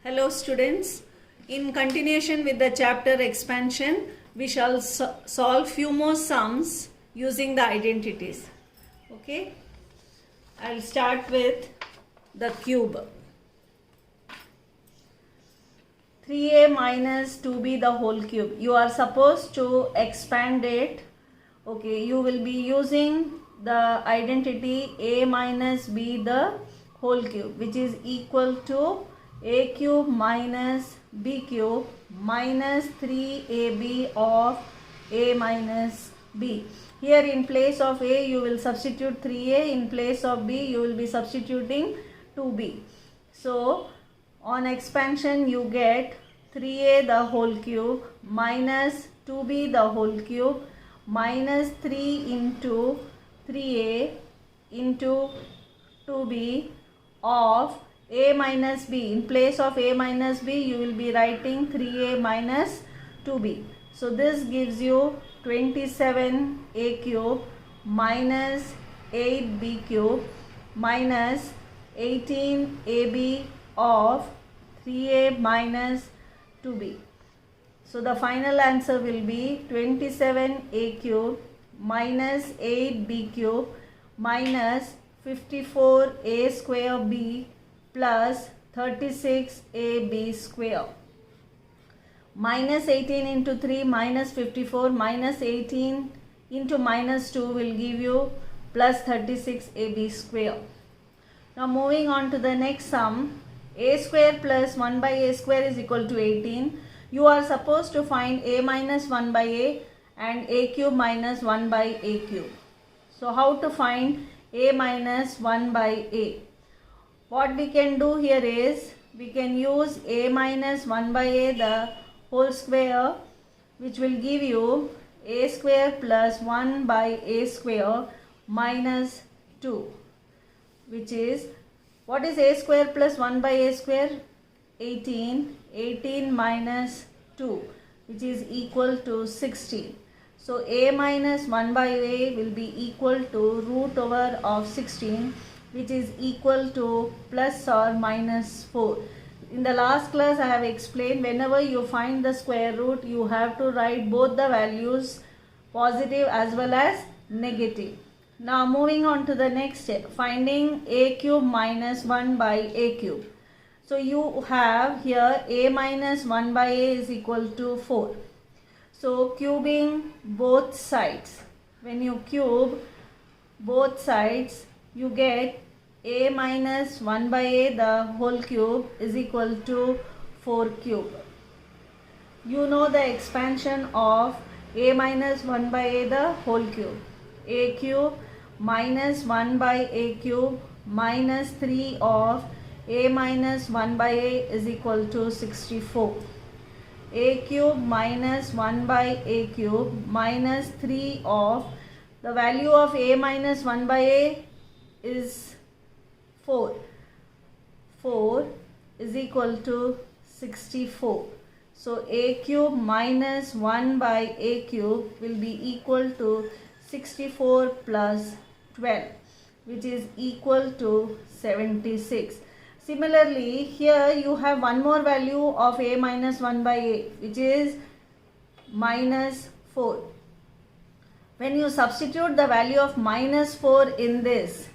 Hello students, in continuation with the chapter expansion, we shall solve few more sums using the identities. Okay, I'll start with the cube. 3a minus 2b the whole cube. You are supposed to expand it. Okay, you will be using the identity a minus b the whole cube, which is equal to a cube minus b cube minus 3ab of a minus b. Here in place of a you will substitute 3a, in place of b you will be substituting 2b. So on expansion you get 3a the whole cube minus 2b the whole cube minus 3 into 3a into 2b of a minus b. In place of a minus b you will be writing 3a minus 2b. So this gives you 27a cube minus 8b cube minus 18ab of 3a minus 2b. So the final answer will be 27a cube minus 8b cube minus 54a square b plus 36ab square. Minus 18 into 3 minus 54 minus 18 into minus 2 will give you plus 36ab square. Now moving on to the next sum, a square plus 1 by a square is equal to 18. You are supposed to find a minus 1 by a and a cube minus 1 by a cube. So how to find a minus 1 by a? What we can do here is we can use a minus 1 by a the whole square, which will give you a square plus 1 by a square minus 2, which is, what is a square plus 1 by a square? 18. 18 minus 2, which is equal to 16. So a minus 1 by a will be equal to root over of 16, which is equal to plus or minus 4. In the last class I have explained, whenever you find the square root you have to write both the values, positive as well as negative. Now moving on to the next step, finding a cube minus 1 by a cube. So you have here a minus 1 by a is equal to 4. So cubing both sides, when you cube both sides you get a minus 1 by a the whole cube is equal to 4 cube. You know the expansion of a minus 1 by a the whole cube. A cube minus 1 by a cube minus 3 of a minus 1 by a is equal to 64. A cube minus 1 by a cube minus 3 of, the value of a minus 1 by a is 4. 4 is equal to 64. So a cube minus 1 by a cube will be equal to 64 plus 12, which is equal to 76. Similarly, here you have one more value of a minus 1 by a, which is minus 4. When you substitute the value of minus 4 in this,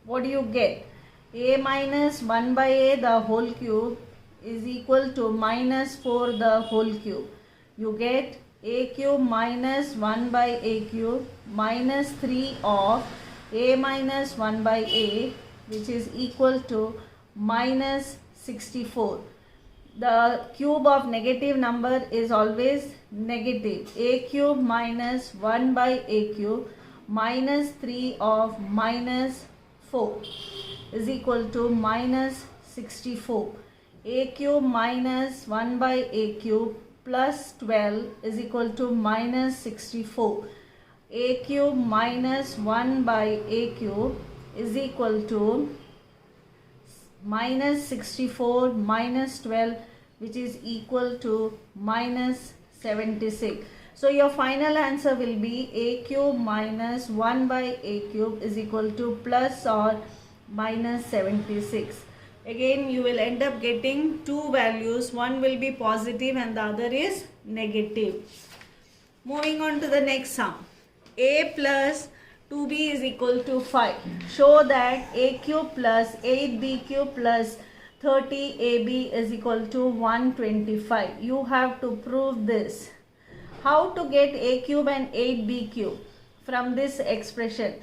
what do you get? A minus 1 by a the whole cube is equal to minus 4 the whole cube. You get a cube minus 1 by a cube minus 3 of a minus 1 by a, which is equal to minus 64. The cube of negative number is always negative. A cube minus 1 by a cube minus 3 of minus 4 is equal to minus 64. A cube minus 1 by a cube plus 12 is equal to minus 64. A cube minus 1 by a cube is equal to minus 64 minus 12, which is equal to minus 76. So your final answer will be a cube minus 1 by a cube is equal to plus or minus 76. again you will end up getting two values. One will be positive and the other is negative. Moving on to the next sum. A plus 2b is equal to 5. Show that a cube plus 8b cube plus 30ab is equal to 125. You have to prove this. How to get a cube and 8b cube? From this expression,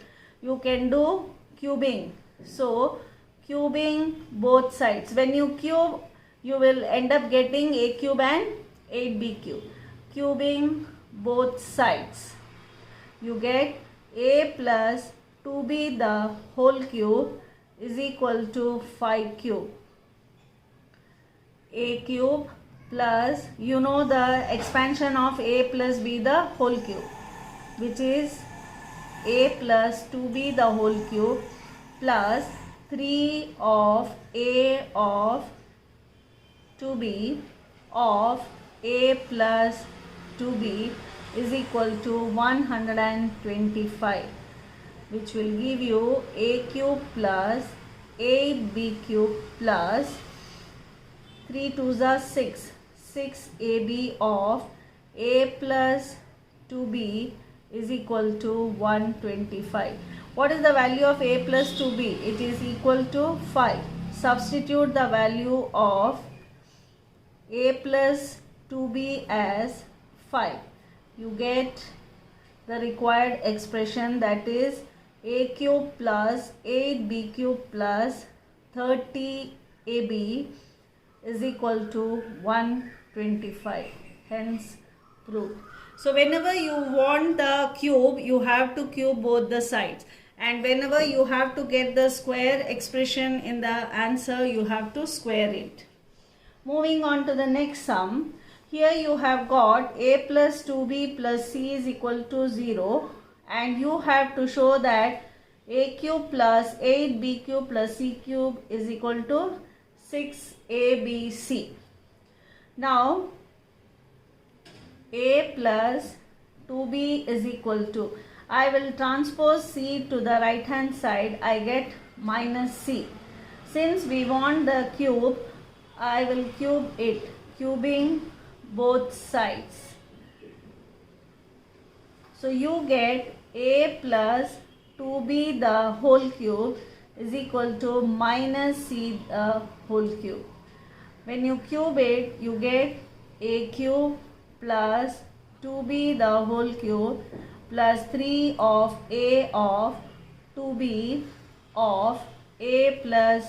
you can do cubing. So, cubing both sides. When you cube, you will end up getting a cube and 8b cube. Cubing both sides, you get a plus 2b the whole cube is equal to 5 cube. A cube plus, you know the expansion of a plus b the whole cube, which is a plus 2b the whole cube plus 3 of a of 2b of a plus 2b is equal to 125, which will give you a cube plus 8b cube plus 3 2s are 6, 6ab of a plus 2b is equal to 125. What is the value of a plus 2b? It is equal to 5. Substitute the value of a plus 2b as 5. You get the required expression, that is a cube plus 8b cube plus 30ab is equal to 125. Hence proved. So whenever you want the cube, you have to cube both the sides, and whenever you have to get the square expression in the answer, you have to square it. Moving on to the next sum. Here you have got a plus 2b plus c is equal to 0, and you have to show that a cube plus 8b cube plus c cube is equal to 6abc. Now a plus 2b is equal to, I will transpose c to the right hand side, I get minus c. Since we want the cube, I will cube it, cubing both sides. So you get a plus 2b the whole cube is equal to minus c the whole cube. When you cube it, you get a cube plus 2b the whole cube plus 3 of a of 2b of a plus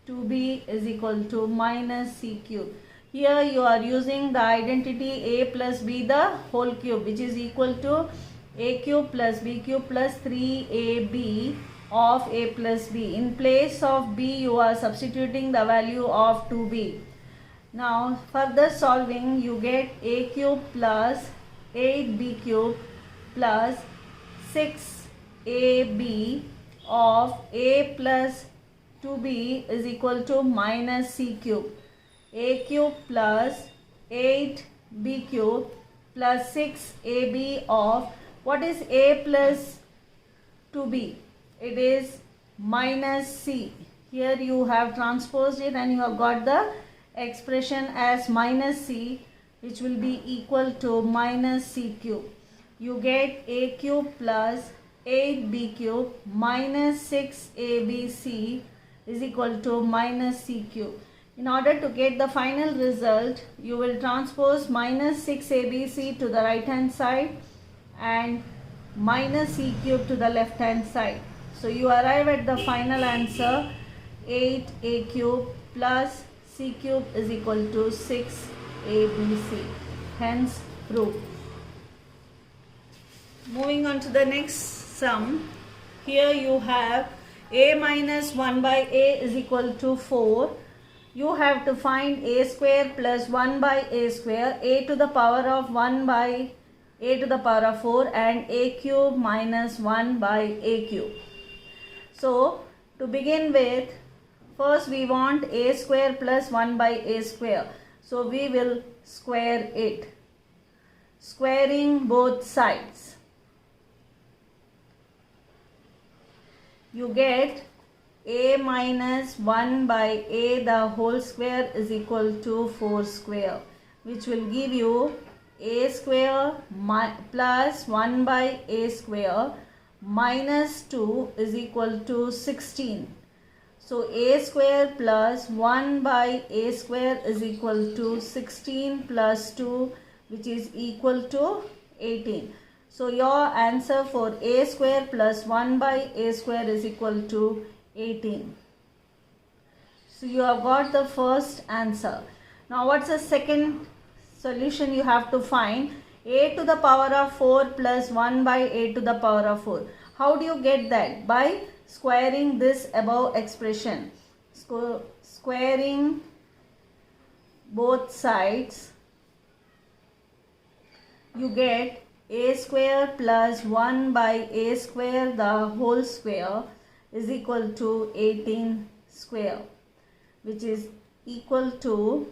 2b is equal to minus c cube. Here you are using the identity a plus b the whole cube, which is equal to a cube plus b cube plus 3ab of a plus b. In place of b, you are substituting the value of 2b. Now further solving, you get a cube plus 8b cube plus 6ab of a plus 2b is equal to minus c cube. A cube plus 8b cube plus 6ab of, what is a plus 2b? It is minus c. Here you have transposed it and you have got the expression as minus c, which will be equal to minus c cube. You get a cube plus 8b cube minus 6abc is equal to minus c cube. In order to get the final result, you will transpose minus 6abc to the right hand side and minus c cube to the left hand side. So you arrive at the final answer, 8a cube plus c cube is equal to 6abc. Hence proved. Moving on to the next sum. Here you have a minus 1 by a is equal to 4. You have to find a square plus 1 by a square, a to the power of 1 by a to the power of 4, and a cube minus 1 by a cube. So to begin with, first we want a square plus 1 by a square. So we will square it. Squaring both sides, you get a minus 1 by a the whole square is equal to 4 square, which will give you a square plus 1 by a square minus 2 is equal to 16. So a square plus 1 by a square is equal to 16 plus 2, which is equal to 18. So your answer for a square plus 1 by a square is equal to 18. So you have got the first answer. Now what's the second solution you have to find? A to the power of 4 plus 1 by a to the power of 4. How do you get that? By squaring this above expression. Squaring both sides, you get a square plus 1 by a square the whole square is equal to 18 square, which is equal to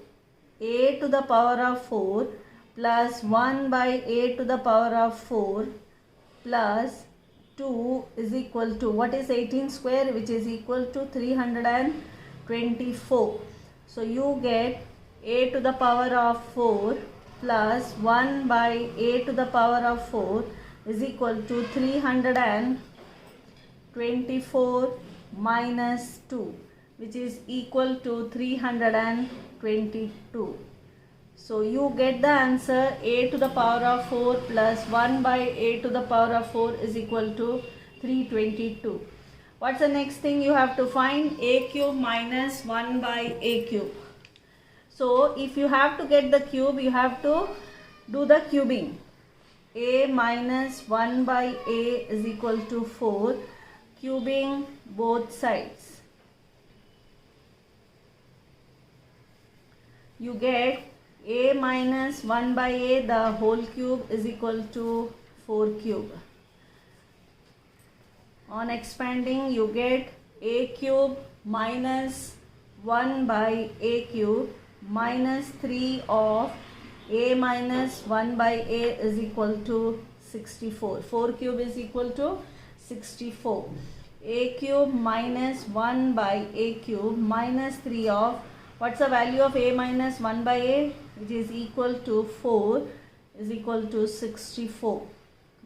a to the power of 4 plus 1 by a to the power of 4 plus 2 is equal to, what is 18 square, which is equal to 324. So you get a to the power of 4 plus 1 by a to the power of 4 is equal to 324 minus 2, which is equal to 322. So you get the answer a to the power of 4 plus 1 by a to the power of 4 is equal to 322. What's the next thing you have to find? A cube minus 1 by a cube. So if you have to get the cube, you have to do the cubing. A minus 1 by a is equal to 4, cubing both sides. You get a minus 1 by a the whole cube is equal to 4 cube. On expanding, you get a cube minus 1 by a cube minus 3 of a minus 1 by a is equal to 64. 4 cube is equal to 64. A cube minus 1 by a cube minus 3 of, what's the value of a minus 1 by a, which is equal to 4 is equal to 64.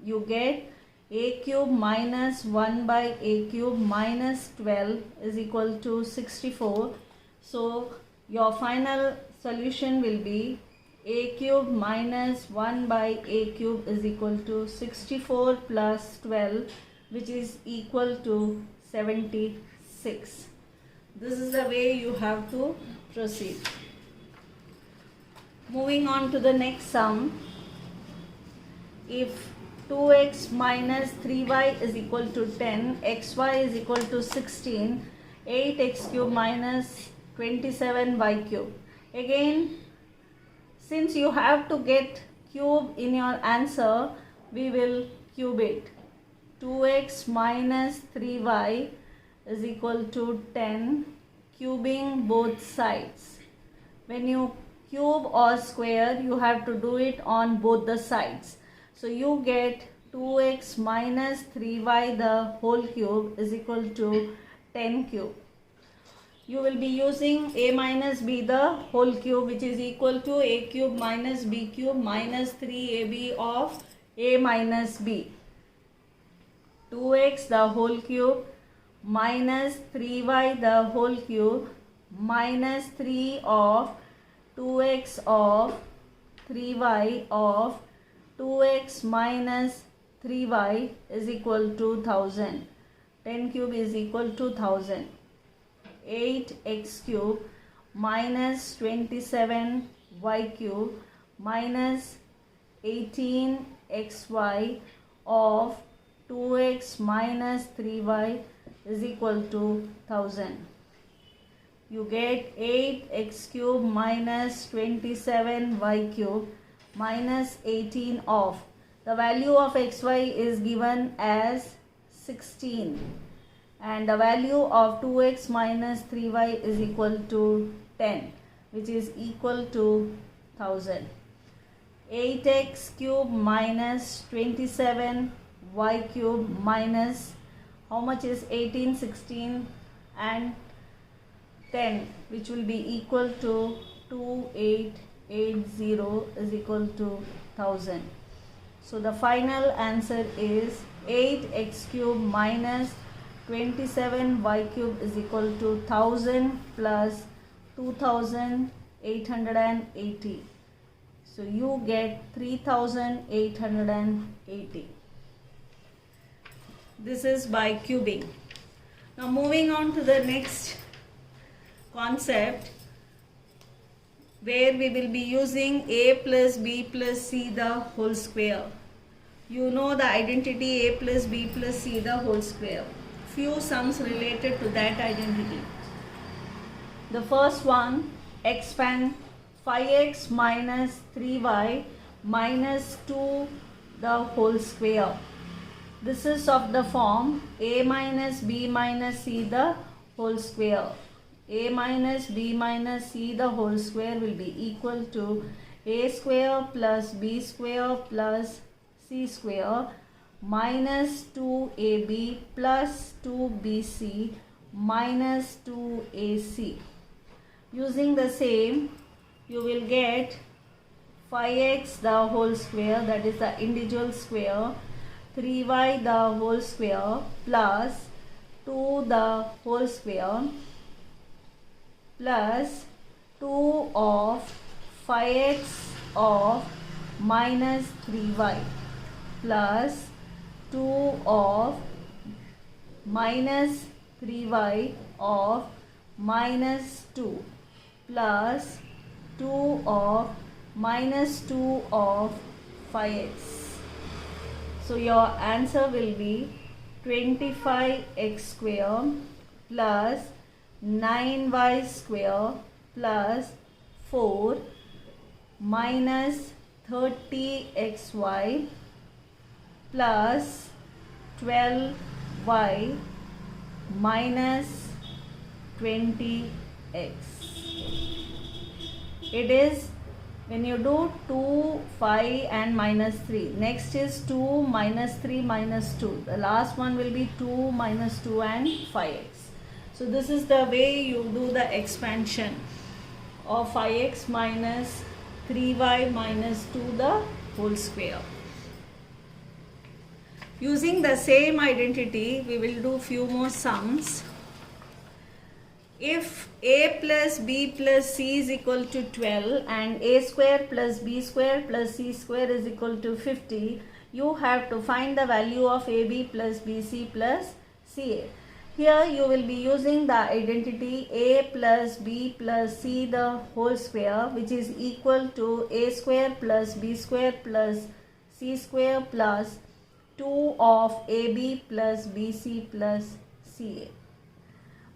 You get a cube minus 1 by a cube minus 12 is equal to 64. So your final solution will be a cube minus 1 by a cube is equal to 64 plus 12, which is equal to 76. This is the way you have to proceed. Moving on to the next sum. If 2x minus 3y is equal to 10, xy is equal to 16, 8x cube minus 27y cube. Again, since you have to get cube in your answer, we will cube it. 2x minus 3y is equal to 10, cubing both sides. When you cube or square, you have to do it on both the sides. So you get 2x minus 3y the whole cube is equal to 10 cube. You will be using a minus b the whole cube, which is equal to a cube minus b cube minus 3ab of a minus b. 2x the whole cube minus 3y the whole cube minus 3 of 2x of 3y of 2x minus 3y is equal to 1000. 10 cube is equal to 1000. 8x cube minus 27y cube minus 18xy of 2x minus 3y is equal to 1000. You get 8x cube minus 27y cube minus 18 of, the value of xy is given as 16 and the value of 2x minus 3y is equal to 10, which is equal to 1000. 8x cube minus 27y cube minus, how much is 18, 16 and 10, which will be equal to 2880 is equal to 1000. So the final answer is 8x cube minus 27y cube is equal to 1000 plus 2880. So you get 3880. This is by cubing. Now moving on to the next concept, where we will be using a plus b plus c the whole square. You know the identity a plus b plus c the whole square. Few sums related to that identity. The first one, expand 5x minus 3y minus 2 the whole square. This is of the form a minus b minus c the whole square. A minus b minus c the whole square will be equal to a square plus b square plus c square minus 2ab plus 2bc minus 2ac. Using the same, you will get 5x the whole square, that is the individual square, 3y the whole square plus 2 the whole square plus 2 of 5x of minus 3y plus 2 of minus 3y of minus 2 plus 2 of minus 2 of 5x. So your answer will be 25x square plus 9y square plus 4 minus 30xy plus 12y minus 20x. It is when you do 2, 5 and minus 3. Next is 2 minus 3 minus 2. The last one will be 2 minus 2 and 5x. So this is the way you do the expansion of 5x minus 3y minus 2 the whole square. Using the same identity, we will do few more sums. If a plus b plus c is equal to 12 and a square plus b square plus c square is equal to 50, you have to find the value of ab plus bc plus ca. Here you will be using the identity a plus b plus c the whole square, which is equal to a square plus b square plus c square plus 2 of ab plus bc plus ca.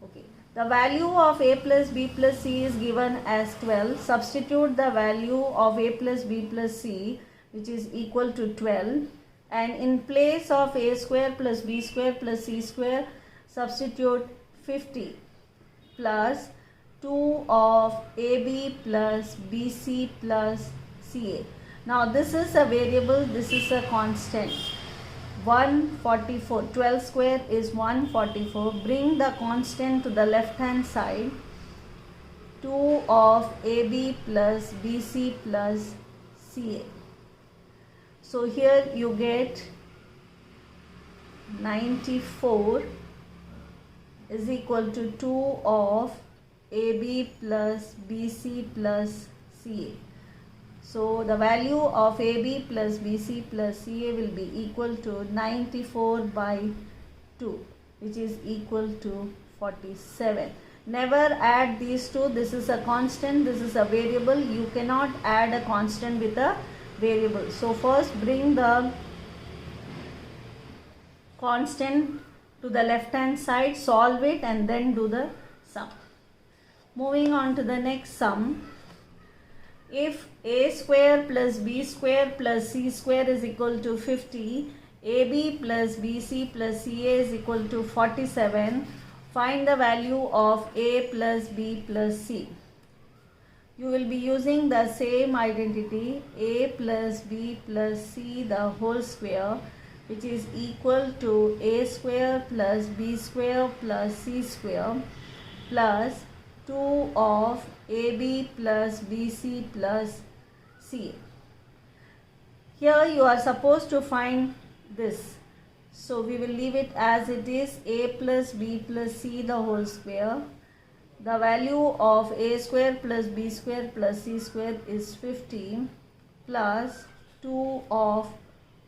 Okay. The value of a plus b plus c is given as 12. Substitute the value of a plus b plus c, which is equal to 12, and in place of a square plus b square plus c square, substitute 50 plus 2 of ab plus bc plus ca. Now this is a variable, this is a constant. 144, 12 square is 144. Bring the constant to the left hand side. 2 of AB plus BC plus CA. So here you get 94 is equal to 2 of AB plus BC plus CA. So the value of AB plus BC plus CA will be equal to 94 by 2, which is equal to 47. Never add these two. This is a constant, this is a variable. You cannot add a constant with a variable. So first bring the constant to the left hand side, solve it, and then do the sum. Moving on to the next sum. If a square plus b square plus c square is equal to 50, ab plus bc plus ca is equal to 47, find the value of a plus b plus c. You will be using the same identity, a plus b plus c the whole square, which is equal to a square plus b square plus c square plus 2 of ab plus bc plus ca. Here you are supposed to find this. So we will leave it as it is, a plus b plus c the whole square. The value of a square plus b square plus c square is 50 plus 2 of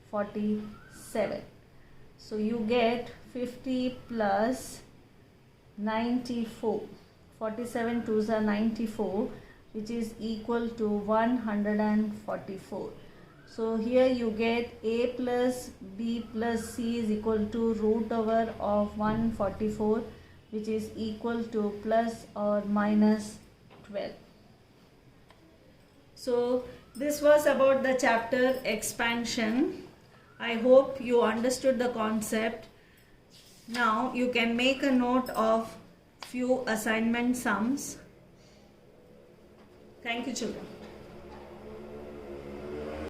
47. So you get 50 plus 94. 47 2s are 94, which is equal to 144. So here you get a plus b plus c is equal to root over of 144, which is equal to plus or minus 12. So this was about the chapter expansion. I hope you understood the concept. Now you can make a note of few assignment sums. Thank you, children.